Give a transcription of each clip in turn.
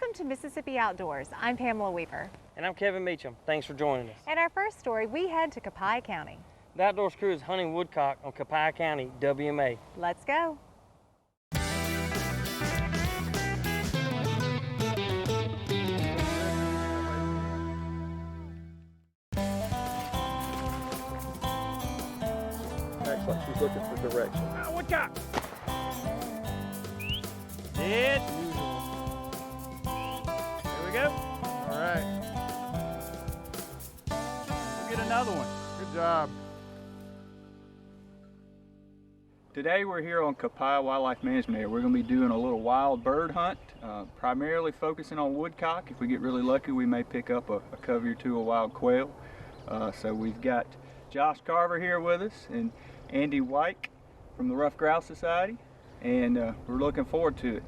Welcome to Mississippi Outdoors. I'm Pamela Weaver. And I'm Kevin Meacham. Thanks for joining us. And our first story, we head to Copiah County. The Outdoors crew is hunting woodcock on Copiah County WMA. Let's go. Excellent. She's looking for direction. Woodcock! Dead. Here we go. All right. We'll get another one. Good job. Today we're here on Copiah Wildlife Management Area. We're going to be doing a little wild bird hunt, primarily focusing on woodcock. If we get really lucky, we may pick up a covey or two of wild quail. So we've got Josh Carver here with us and Andy Wyke from the Rough Grouse Society, and we're looking forward to it.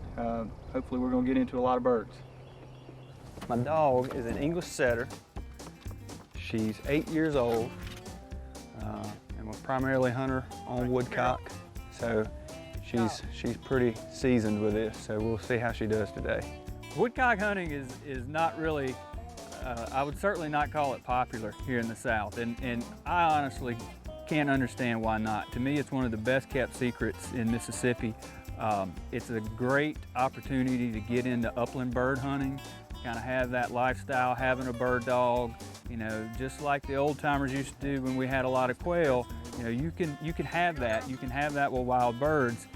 Hopefully we're going to get into a lot of birds. My dog is an English setter. She's 8 years old, and we're primarily hunter on woodcock. So she's pretty seasoned with this, so we'll see how she does today. Woodcock hunting is not really, I would certainly not call it popular here in the South, and I honestly can't understand why not. To me, it's one of the best kept secrets in Mississippi. It's a great opportunity to get into upland bird hunting, kind of have that lifestyle, having a bird dog, you know, just like the old timers used to do when we had a lot of quail. You know, you can have that. You can have that with wild birds,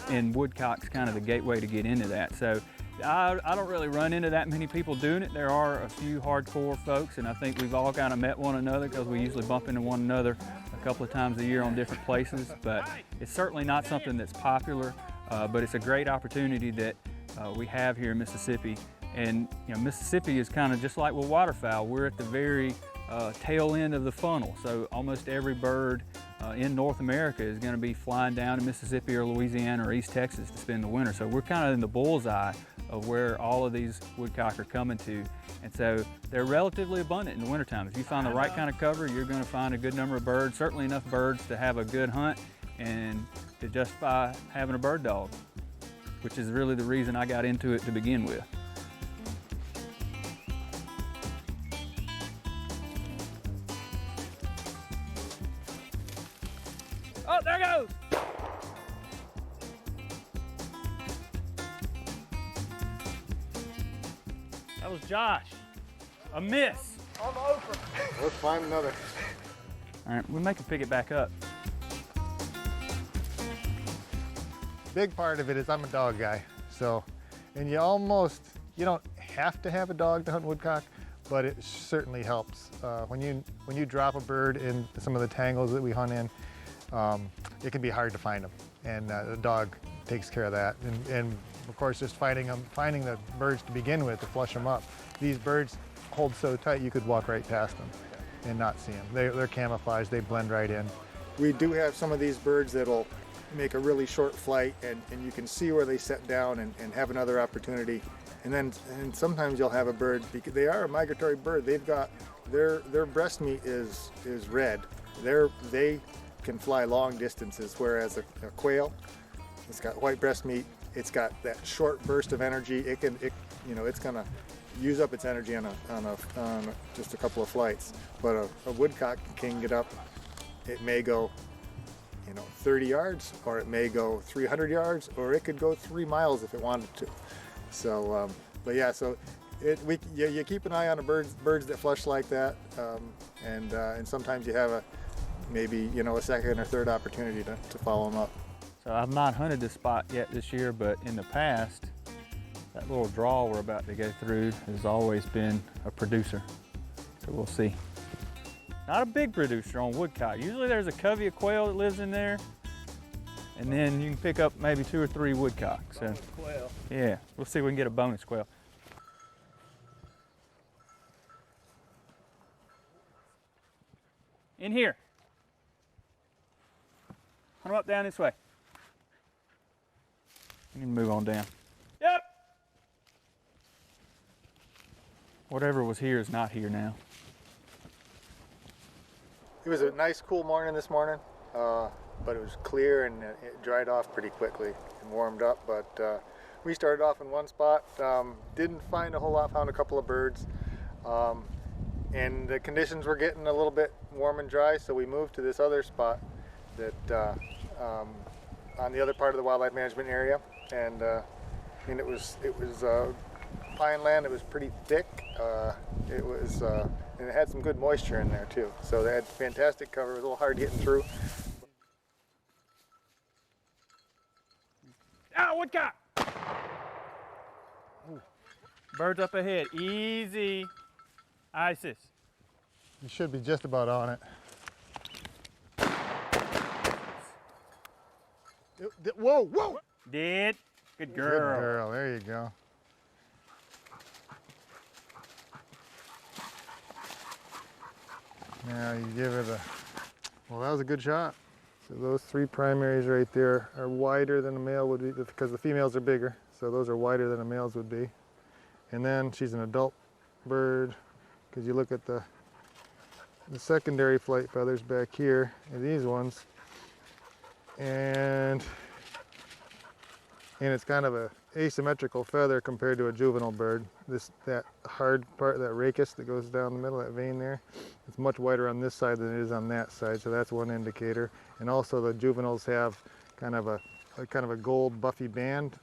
and woodcock's kind of the gateway to get into that. So I don't really run into that many people doing it. There are a few hardcore folks, and I think we've all kind of met one another because we usually bump into one another a couple of times a year on different places. But it's certainly not something that's popular, but it's a great opportunity that we have here in Mississippi. And you know, Mississippi is kind of just like with waterfowl. We're at the very tail end of the funnel. So almost every bird in North America is going to be flying down to Mississippi or Louisiana or East Texas to spend the winter. So we're kind of in the bullseye of where all of these woodcock are coming to. And so they're relatively abundant in the wintertime. If you find the right kind of cover, you're going to find a good number of birds, certainly enough birds to have a good hunt and to justify having a bird dog, which is really the reason I got into it to begin with. Oh, there goes! That was Josh. A miss. I'm over. Let's find another. All right, we may can pick it back up. Big part of it is I'm a dog guy, so, and you don't have to have a dog to hunt woodcock, but it certainly helps. When you drop a bird in some of the tangles that we hunt in, it can be hard to find them, and the dog takes care of that. And of course, just finding the birds to begin with to flush them up. These birds hold so tight you could walk right past them and not see them. They're camouflaged, they blend right in. We do have some of these birds that'll make a really short flight, and you can see where they set down and have another opportunity. And sometimes you'll have a bird, because they are a migratory bird. They've got their breast meat is red. They can fly long distances, whereas a quail, it's got white breast meat. It's got that short burst of energy. It's gonna use up its energy on just a couple of flights. But a woodcock can get up. It may go, 30 yards, or it may go 300 yards, or it could go 3 miles if it wanted to. So, but yeah, so you keep an eye on the birds that flush like that, and sometimes you have maybe a second or third opportunity to follow them up. So I've not hunted this spot yet this year, but in the past, that little draw we're about to go through has always been a producer. So we'll see. Not a big producer on woodcock. Usually there's a covey of quail that lives in there, and then you can pick up maybe 2 or 3 woodcock. So Quail. yeah, we'll see if we can get a bonus quail. In here. Hunt 'em up down this way. You can move on down. Yep. Whatever was here is not here now. It was a nice cool morning this morning, but it was clear and it dried off pretty quickly and warmed up. But We started off in one spot, didn't find a whole lot, found a couple of birds, and the conditions were getting a little bit warm and dry, so we moved to this other spot that on the other part of the wildlife management area, and it was pine land. It was pretty thick. And it had some good moisture in there too. So they had fantastic cover. It was a little hard getting through. Ah, woodcock! Ooh. Birds up ahead. Easy. Isis. You should be just about on it. Whoa, whoa! Did. Good girl. Good girl. There you go. Now you give it a, well, that was a good shot. So those 3 primaries right there are wider than a male would be because the females are bigger. So those are wider than the males would be. And then she's an adult bird because you look at the secondary flight feathers back here and these ones. And it's kind of a asymmetrical feather compared to a juvenile bird. That hard part, that rachis that goes down the middle, that vein there, it's much wider on this side than it is on that side, so that's one indicator. And also the juveniles have kind of a gold buffy band,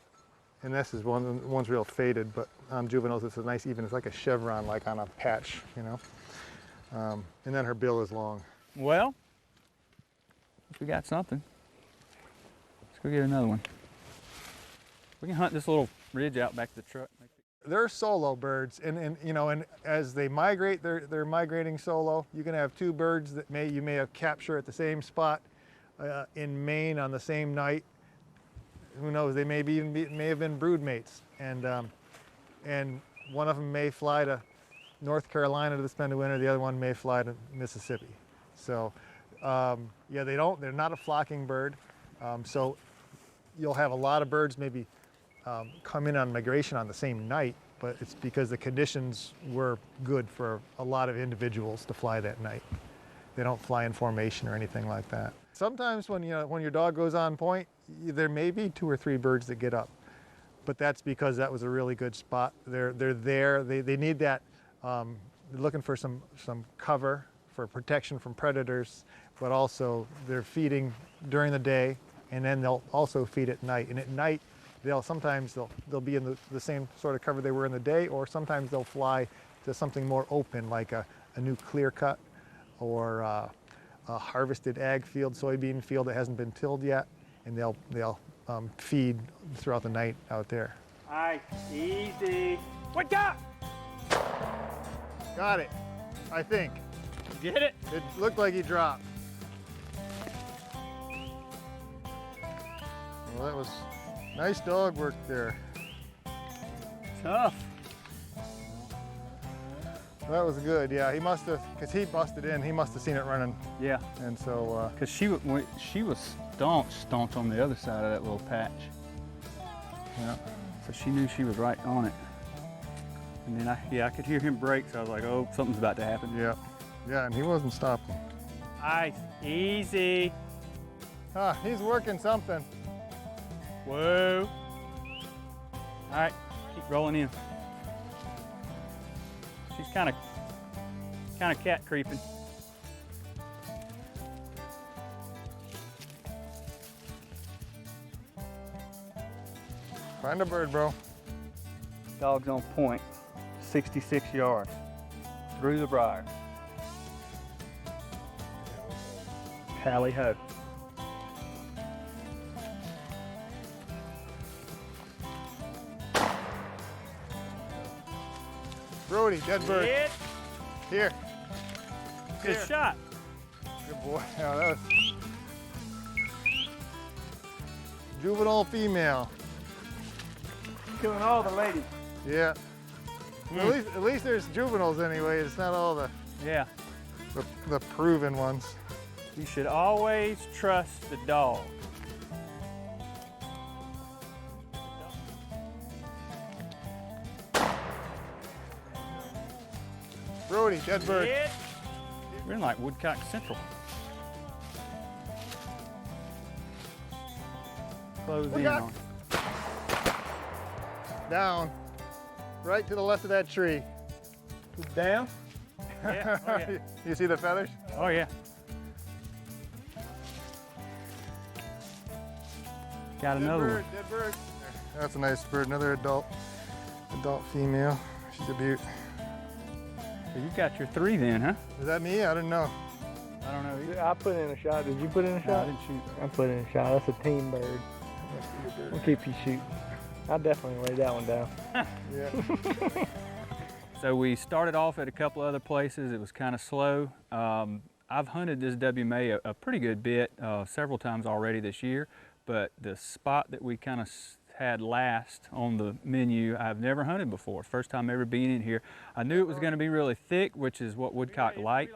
and this is one's real faded, but on juveniles it's a nice even, it's like a chevron, like on a patch, you know. And then her bill is long. Well, we got something. Let's go get another one. We can hunt this little ridge out back to the truck. They're solo birds, and you know, and as they migrate, they're migrating solo. You can have 2 birds that you may have captured at the same spot in Maine on the same night. Who knows? They may have been brood mates, and one of them may fly to North Carolina to spend the winter. The other one may fly to Mississippi. So yeah, they're not a flocking bird. So you'll have a lot of birds maybe come in on migration on the same night, but it's because the conditions were good for a lot of individuals to fly that night. They don't fly in formation or anything like that. Sometimes when your dog goes on point, there may be 2 or 3 birds that get up, but that's because that was a really good spot. They're there. They need that. They're looking for some cover for protection from predators, but also they're feeding during the day, and then they'll also feed at night. And at night, sometimes they'll be in the same sort of cover they were in the day, or sometimes they'll fly to something more open, like a new clear cut or a harvested ag field, soybean field that hasn't been tilled yet, and they'll feed throughout the night out there. All right, easy. Woodcock! Got it, I think. Get it? It looked like he dropped. Well, that was nice dog work there. Tough. That was good, yeah. He must have, because he busted in, he must have seen it running. Yeah. And so, Because she was staunch on the other side of that little patch. yeah. So she knew she was right on it. And then I could hear him brake, so I was like, oh, something's about to happen. Yeah, yeah, and he wasn't stopping. Ice, easy. Ah, he's working something. Whoa. All right, keep rolling in. She's kind of cat creeping. Find a bird, bro. Dog's on point, 66 yards, through the briar. Tally ho. Brody, dead bird. Hit. Here. Good Here. shot. Good boy. Yeah, that was juvenile female. Killing all the ladies. Yeah. At least there's juveniles anyway. It's not all the Yeah. proven ones. You should always trust the dog. Brody, dead bird. Hit. We're in like Woodcock Central. Close in Woodcock. on. Down, right to the left of that tree. Down? Yeah, oh yeah. You see the feathers? Oh yeah. Got another one. Dead bird. That's a nice bird, another adult female. She's a beaut. So you got your 3 then, huh? Is that me? I don't know. I don't know. I put in a shot. Did you put in a No, I shot? didn't shoot. I put in a shot. That's a team bird. We'll keep you shooting. I definitely laid that one down. Yeah. So we started off at a couple other places. It was kind of slow. I've hunted this WMA a pretty good bit, several times already this year, but the spot that we kind of had last on the menu, I've never hunted before. First time ever being in here. I knew it was going to be really thick, which is what woodcock like. It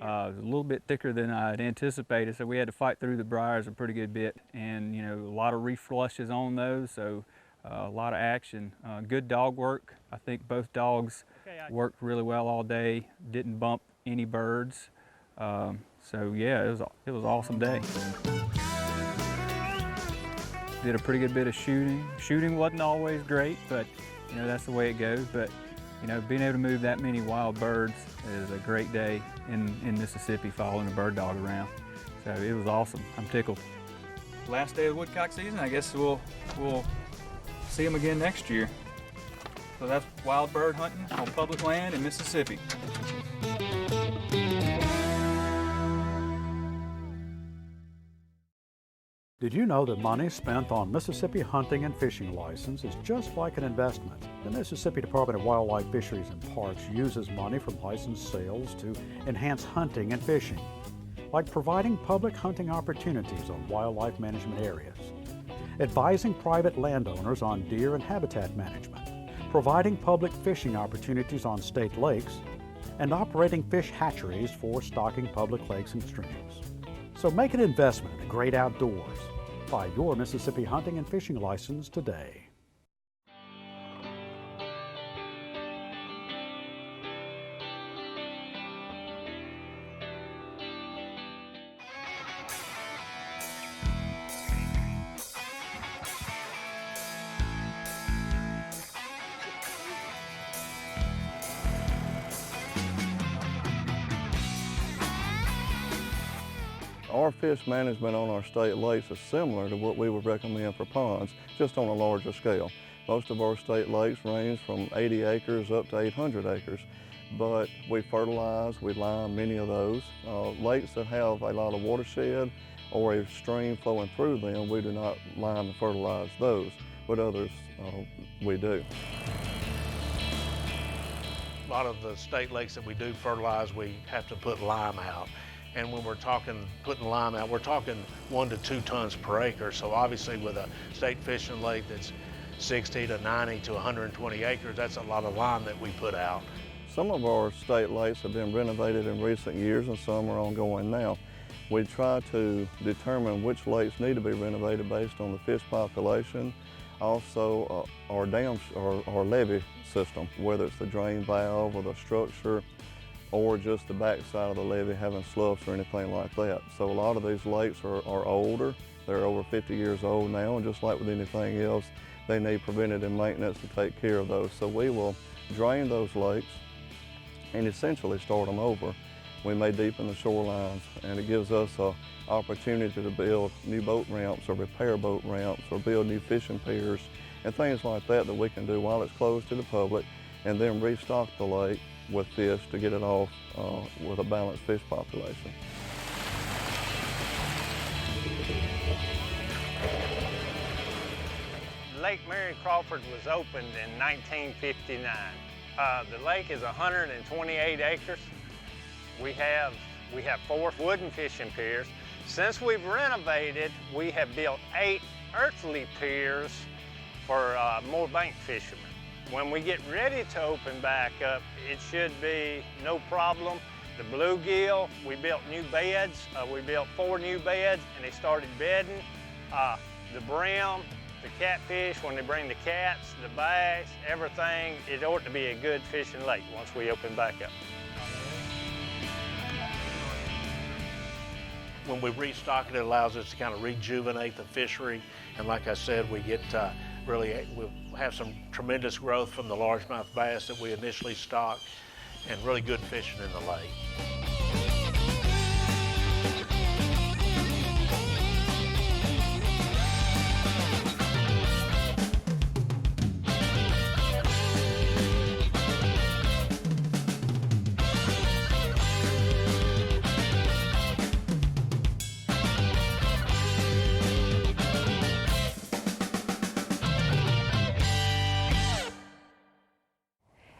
was a little bit thicker than I had anticipated, so we had to fight through the briars a pretty good bit, and you know, a lot of reflushes on those, so a lot of action. Good dog work. I think both dogs worked really well all day. Didn't bump any birds. So yeah, it was an awesome day. Did a pretty good bit of shooting. Shooting wasn't always great, but you know, that's the way it goes. But you know, being able to move that many wild birds is a great day in Mississippi, following a bird dog around. So it was awesome. I'm tickled. Last day of the woodcock season. I guess we'll see them again next year. So that's wild bird hunting on public land in Mississippi. Did you know that money spent on Mississippi hunting and fishing license is just like an investment? The Mississippi Department of Wildlife, Fisheries and Parks uses money from license sales to enhance hunting and fishing, like providing public hunting opportunities on wildlife management areas, advising private landowners on deer and habitat management, providing public fishing opportunities on state lakes, and operating fish hatcheries for stocking public lakes and streams. So make an investment in the great outdoors. Buy your Mississippi hunting and fishing license today. Our fish management on our state lakes is similar to what we would recommend for ponds, just on a larger scale. Most of our state lakes range from 80 acres up to 800 acres, but we fertilize, we lime many of those. Lakes that have a lot of watershed or a stream flowing through them, we do not lime and fertilize those, but others we do. A lot of the state lakes that we do fertilize, we have to put lime out. And when we're talking putting lime out, we're talking 1 to 2 tons per acre. So obviously with a state fishing lake that's 60 to 90 to 120 acres, that's a lot of lime that we put out. Some of our state lakes have been renovated in recent years and some are ongoing now. We try to determine which lakes need to be renovated based on the fish population, also our dams or levee system, whether it's the drain valve or the structure, or just the backside of the levee having sloughs or anything like that. So a lot of these lakes are older. They're over 50 years old now, and just like with anything else, they need preventative maintenance to take care of those. So we will drain those lakes and essentially start them over. We may deepen the shorelines, and it gives us an opportunity to build new boat ramps or repair boat ramps or build new fishing piers and things like that that we can do while it's closed to the public, and then restock the lake with fish to get it off with a balanced fish population. Lake Mary Crawford was opened in 1959. The lake is 128 acres. We have 4 wooden fishing piers. Since we've renovated, we have built 8 earthly piers for more bank fishermen. When we get ready to open back up, it should be no problem. The bluegill, we built new beds. We built 4 new beds and they started bedding. The brim, the catfish, when they bring the cats, the bass, everything, it ought to be a good fishing lake once we open back up. When we restock it, it allows us to kind of rejuvenate the fishery. And like I said, we get really, have some tremendous growth from the largemouth bass that we initially stocked, and really good fishing in the lake.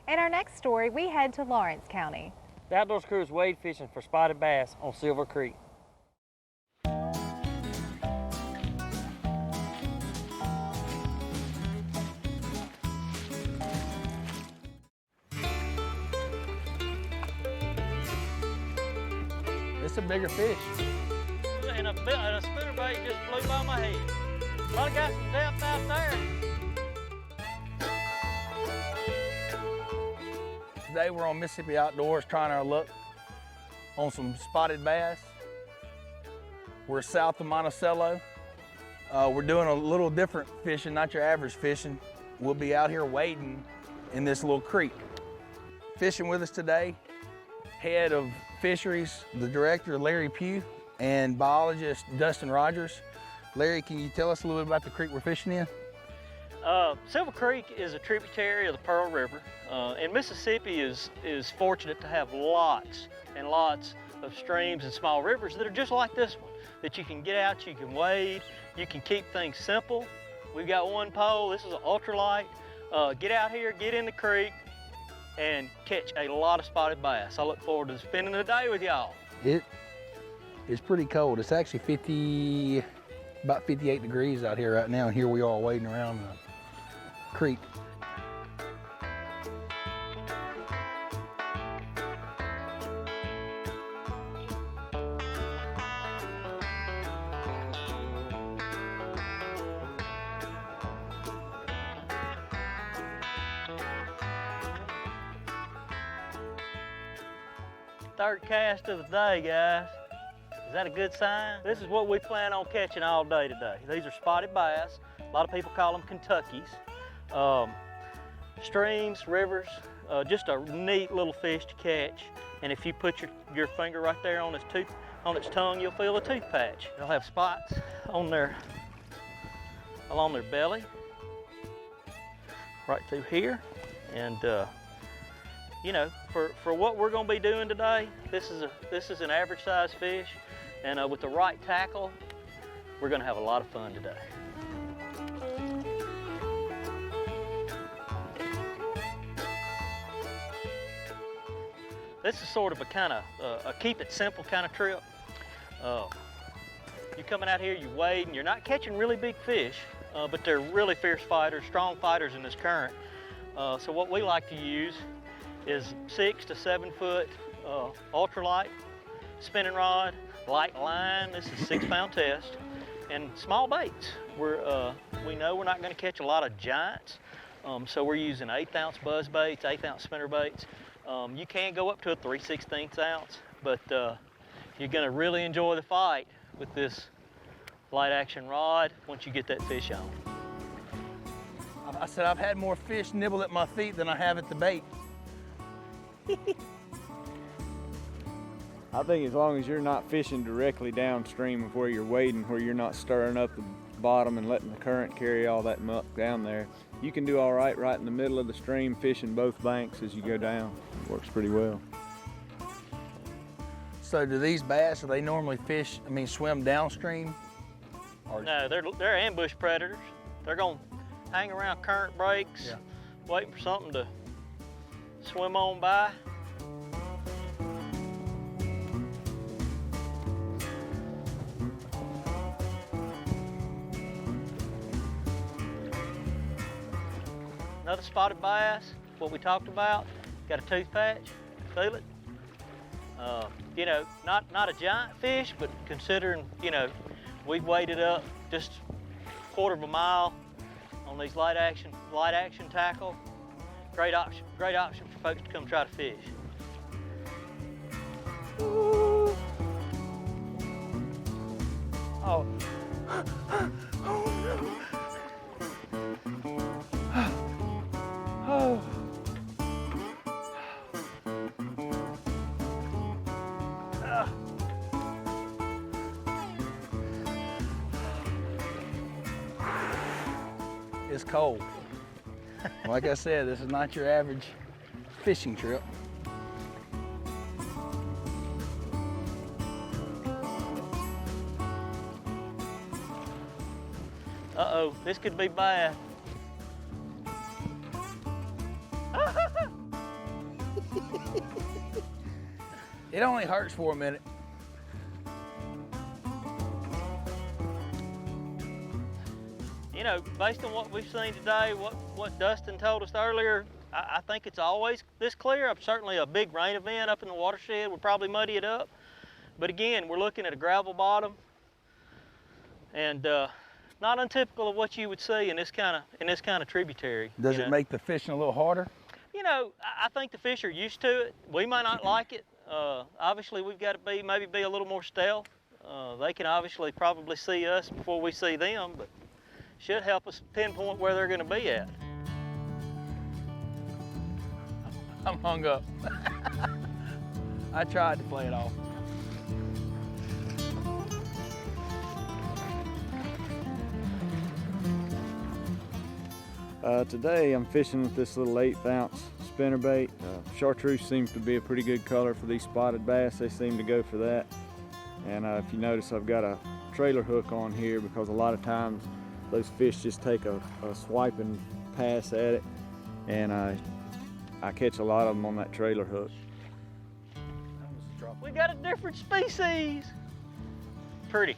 In our next story, we head to Lawrence County. The Outdoors crew is wade fishing for spotted bass on Silver Creek. It's a bigger fish. And a spinnerbait just flew by my head. Well, I got some depth out there. Today we're on Mississippi Outdoors trying our luck on some spotted bass. We're south of Monticello. We're doing a little different fishing, not your average fishing. We'll be out here wading in this little creek. Fishing with us today, head of fisheries, the director Larry Pugh, and biologist Dustin Rogers. Larry, can you tell us a little bit about the creek we're fishing in? Silver Creek is a tributary of the Pearl River, and Mississippi is fortunate to have lots and lots of streams and small rivers that are just like this one, that you can get out, you can wade, you can keep things simple. We've got one pole, this is an ultralight. Get out here, get in the creek, and catch a lot of spotted bass. I look forward to spending the day with y'all. It is pretty cold. It's actually about 58 degrees out here right now, and here we are wading around the creek. Third cast of the day, guys. Is that a good sign? This is what we plan on catching all day today. These are spotted bass. A lot of people call them Kentuckies. Streams, rivers, just a neat little fish to catch. And if you put your finger right there on its tongue, you'll feel a tooth patch. They'll have spots on along their belly, right through here. And you know, for what we're going to be doing today, this is an average size fish, and with the right tackle, we're going to have a lot of fun today. This is sort of a keep it simple kind of trip. You're coming out here, you wade, and you're not catching really big fish, but they're really fierce fighters, strong fighters in this current. So what we like to use is 6 to 7 foot ultralight spinning rod, light line. This is a 6-pound test, and small baits. We know we're not going to catch a lot of giants, so we're using 1/8 ounce buzz baits, 1/8 ounce spinner baits. You can go up to a 3/16 ounce, but you're going to really enjoy the fight with this light action rod once you get that fish on. I said I've had more fish nibble at my feet than I have at the bait. I think as long as you're not fishing directly downstream of where you're wading, where you're not stirring up the bottom and letting the current carry all that muck down there, you can do all right in the middle of the stream, fishing both banks as you go down. It works pretty well. So do these bass, do they normally swim downstream? No, they're ambush predators. They're going to hang around current breaks, waiting for something to swim on by. Another spotted bass, what we talked about, got a tooth patch, feel it? You know, not a giant fish, but considering, you know, we've waded up just a 1/4 mile on these light action tackle. Great option for folks to come try to fish. Ooh. Oh. Oh no. It's cold. Like I said, this is not your average fishing trip. Uh-oh, this could be bad. It only hurts for a minute. You know, based on what we've seen today, what Dustin told us earlier, I think it's always this clear. Certainly a big rain event up in the watershed would probably muddy it up. But again, we're looking at a gravel bottom, and not untypical of what you would see in this kind of tributary. Does it make the fishing a little harder? You know, I think the fish are used to it. We might not like it. Obviously, we've got to maybe be a little more stealth. They can obviously probably see us before we see them, but should help us pinpoint where they're going to be at. I'm hung up. I tried to play it off. Today I'm fishing with this little 1/8 ounce spinnerbait. Chartreuse seems to be a pretty good color for these spotted bass. They seem to go for that. And if you notice, I've got a trailer hook on here because a lot of times those fish just take a swiping pass at it, and I catch a lot of them on that trailer hook. We got a different species. Pretty.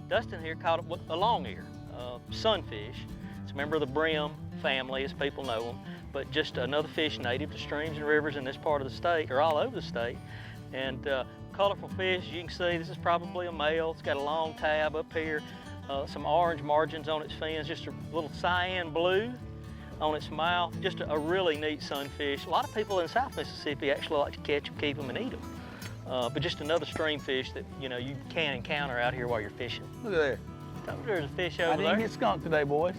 Dustin here caught it with a long ear, sunfish. It's a member of the brim family, as people know them, but just another fish native to streams and rivers in this part of the state, or all over the state. And colorful fish, as you can see, this is probably a male. It's got a long tab up here, some orange margins on its fins, just a little cyan blue on its mouth. Just a really neat sunfish. A lot of people in South Mississippi actually like to catch them, keep them, and eat them. But just another stream fish that you can encounter out here while you're fishing. Look at there. There's a fish over there. I didn't get skunked today, boys.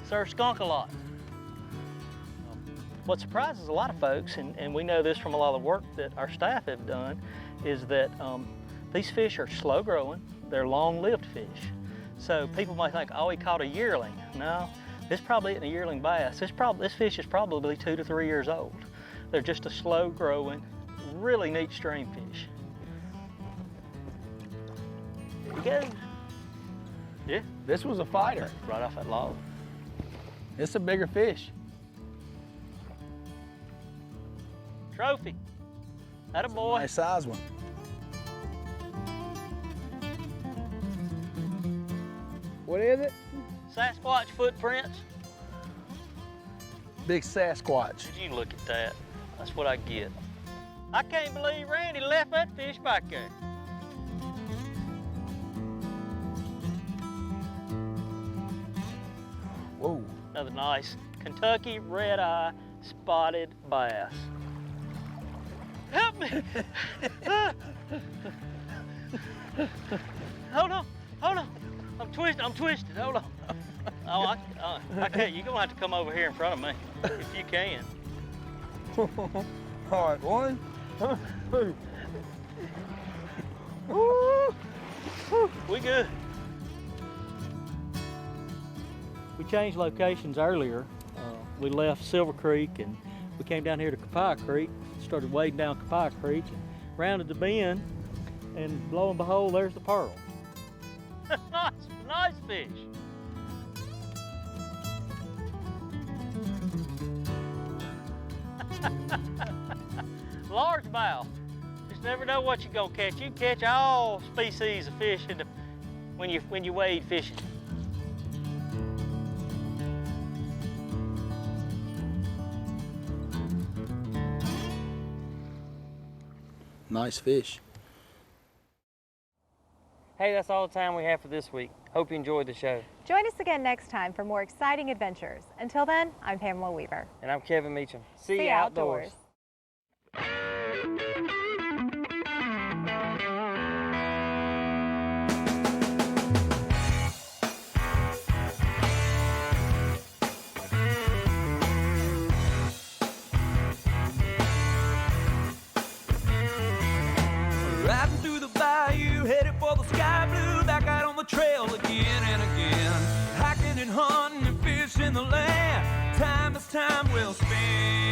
Sir, skunk a lot. What surprises a lot of folks, and we know this from a lot of the work that our staff have done, is that these fish are slow growing. They're long-lived fish. So people might think, oh, he caught a yearling. No, this probably isn't a yearling bass. This fish is probably 2 to 3 years old. They're just a slow growing, really neat stream fish. There you go. Yeah. This was a fighter. Right off that log. It's a bigger fish. Trophy. Attaboy. Nice size one. What is it? Sasquatch footprints. Big Sasquatch. Did you look at that? That's what I get. I can't believe Randy left that fish back there. Whoa. Another nice Kentucky red-eye spotted bass. Help me! Hold on. I'm twisted, hold on. Oh, I can't. You're gonna have to come over here in front of me, if you can. All right, 1, 2. We good. We changed locations earlier. We left Silver Creek and we came down here to Copiah Creek, started wading down Copiah Creek, and rounded the bend, and lo and behold, there's the pearl. nice fish. Largemouth. Just never know what you're gonna catch. You can catch all species of fish when you wade fishing. Nice fish. Hey, that's all the time we have for this week. Hope you enjoyed the show. Join us again next time for more exciting adventures. Until then, I'm Pamela Weaver. And I'm Kevin Meacham. See you outdoors. Riding through the bayou, headed for the sky blue, back out on the trail again and again. Hiking and in the land. Time is time well spent.